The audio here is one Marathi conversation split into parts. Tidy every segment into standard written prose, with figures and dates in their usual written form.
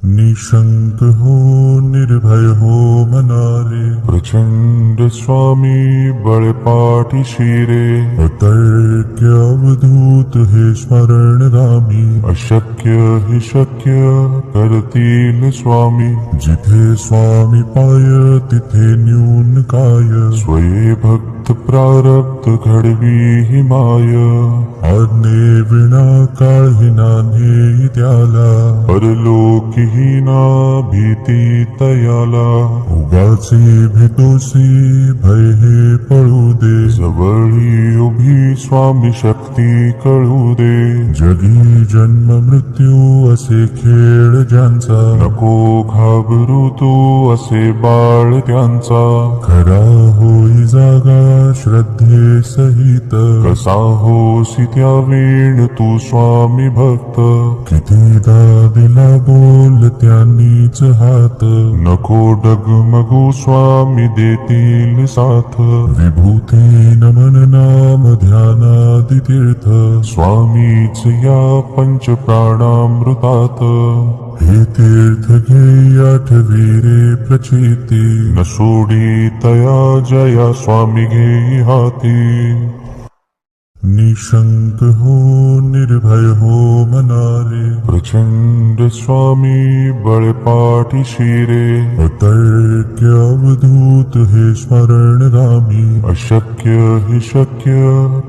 निशंक हो निर्भय हो मनारे, प्रचंड स्वामी बळपाठी शिरे. अतर्क्य अवधूत हे स्मरणगामी, अशक्य हि शक्य करतील स्वामी. जिथे स्वामी पाय तिथे न्यून काय, स्वये भक्त प्रारब्ध घडवी हि माय. आज्ञे विना काळही नान्हे त्याला, परलोकी हीना भीती तयाला. उगाचे भीतोसी भय हे पळू दे, जवळी उभी स्वामी शक्ती कळू दे. जगी जन्म मृत्यू असे खेळ ज्यांचा, नको घाबरू तू असे बाळ त्यांचा. खरा होई जागा श्रद्धे सहित, कसा होसी त्या वेळ तू स्वामी भक्त. कितीदा दिला बोल त्यांनीच हात, नको डगमगू स्वामी देतील साथ. विभूती नमन नाम ध्यानादि तीर्थ, स्वामीच या पंच प्राणामृतात. हे तीर्थ घे आठवी रे प्रचिती, न सोडी तया जया स्वामी घे हाती. निशंक हो निर्भय हो मनारे, प्रचंड स्वामी बळपाठी शिरे. अतर्क्य अवधूत हे स्मरणगामी, अशक्य हि शक्य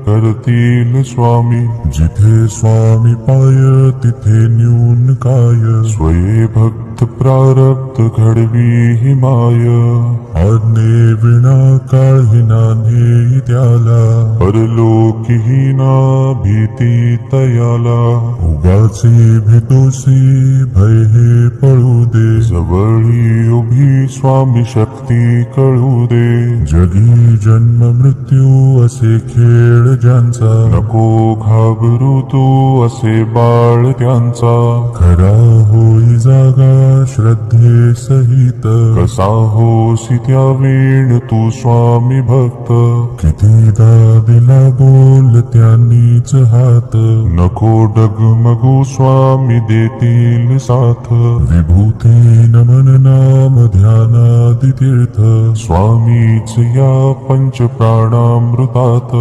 करतील स्वामी. जिथे स्वामी पाय तिथे न्यून काय, स्वये भक्त प्रारब्ध घडवी हि माय. आज्ञे विना काळही नान्हे त्याला, परलोकी हीना भीती तयाला. उगाचे भीतोसी भय हे पळू दे, जवळी उभी स्वामी शक्ती कळू दे. जगी जन्म मृत्यू असे खेळ ज्यांचा, नको घाबरू तू असे बाळ त्यांचा. खरा होई जागा श्रद्धे सहित, कसा होसी त्या वेळ तू स्वामी भक्त. कितीदा दिला बोल त्यांनीच हात, नको डगमगू स्वामी देतील साथ. विभूती नमन नाम ध्यानादि तीर्थ, स्वामीच या पंच प्राणामृतात.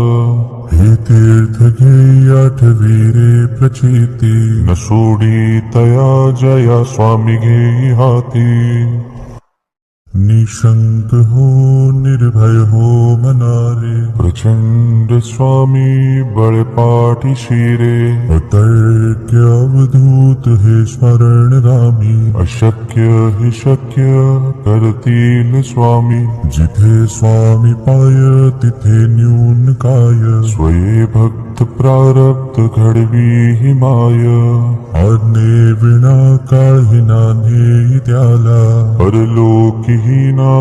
हे तीर्थ घे आठवी रे प्रचिती, न सोडी तया जया स्वामी घे हाती. निशंक हो निर्भय हो मनारे, प्रचंड स्वामी बळपाठी शिरे. अतर्क्य अवधूत हे स्मरणगामी, अशक्य हि शक्य करतील स्वामी. जिथे स्वामी पाय तिथे न्यून काय, स्वये भक्त प्रारब्ध घडवी हि माय. आज्ञे विना काळही नान्हे त्याला, परलोकी हीना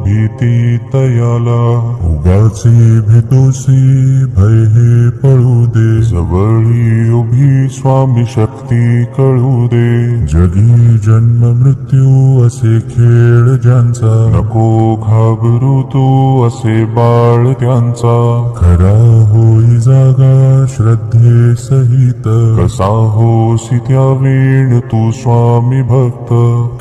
भीती तयाला. उगाचे भीतोसी भय हे पळू दे, जवळी उभी स्वामी शक्ती कळू दे. जगी जन्म मृत्यू असे खेळ ज्यांचा, नको घाबरू तू असे बाळ त्यांचा. खरा होई जागा श्रद्धे सहित, कसा होसी त्या वेळ तू स्वामी भक्त.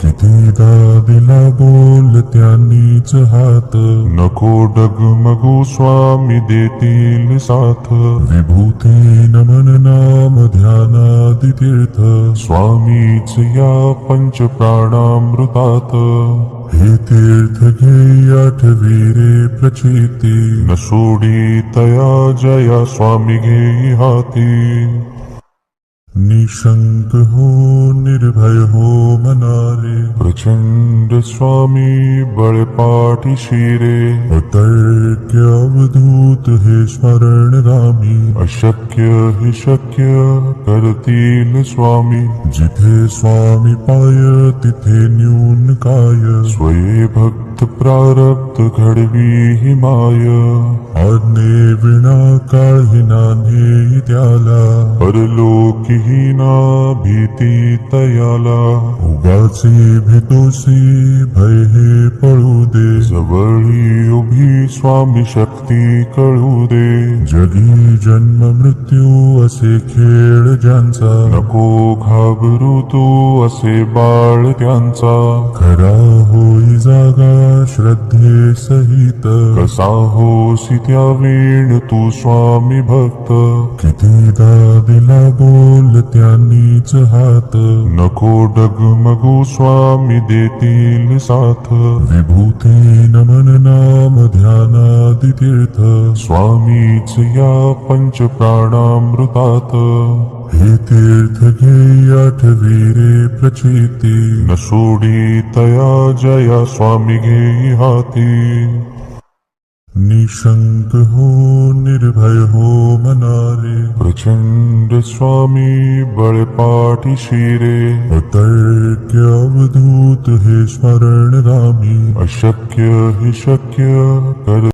कितीदा दिला बोल त्यांनीच हात, नको डगमगू स्वामी देतील साथ. विभूती नमन नाम ध्यानादि तीर्थ, स्वामीच या पंच प्राणामृतात. हे तीर्थ घे आठवी रे प्रचिती, न सोडी तया जया स्वामी घे हाती. निशंक हो निर्भय हो मनारे, प्रचंड स्वामी बळपाठी शिरे. अतर्क्य अवधूत हे स्मरणगामी, अशक्य हि शक्य करतील स्वामी. जिथे स्वामी पाय तिथे न्यून काय, स्वये भक्त प्रारब्ध घडवी हि माय. आज्ञे विना काळही नान्हे त्याला, परलोकी हीना भीती तयाला. उगाचे तोसी भय हे पळू दे जवळी उभी स्वामी शक्ती कळू दे जगी जन्म मृत्यू असे खेळ ज्यांचा नको घाबरू तू असे बाळ त्यांचा खरा होई जागा श्रद्धे सहित कसा होसी त्या वेळ तू स्वामी भक्त कितीदा दिला बोल त्यांनीच हात नको डगमगू स्वामी देतील साथ विभूती नमन नाम ध्यानादि तीर्थ स्वामीच या पंच प्राणामृतात हे तीर्थ घे आठवी रे प्रचिती न सोडी तया जया स्वामी घेई हाती निशंक हो निर्भय हो मनारे प्रचंड स्वामी बळपाठी शिरे अतर्क्य अवधूत हे स्मरण रामी अशक्य हि शक्य कर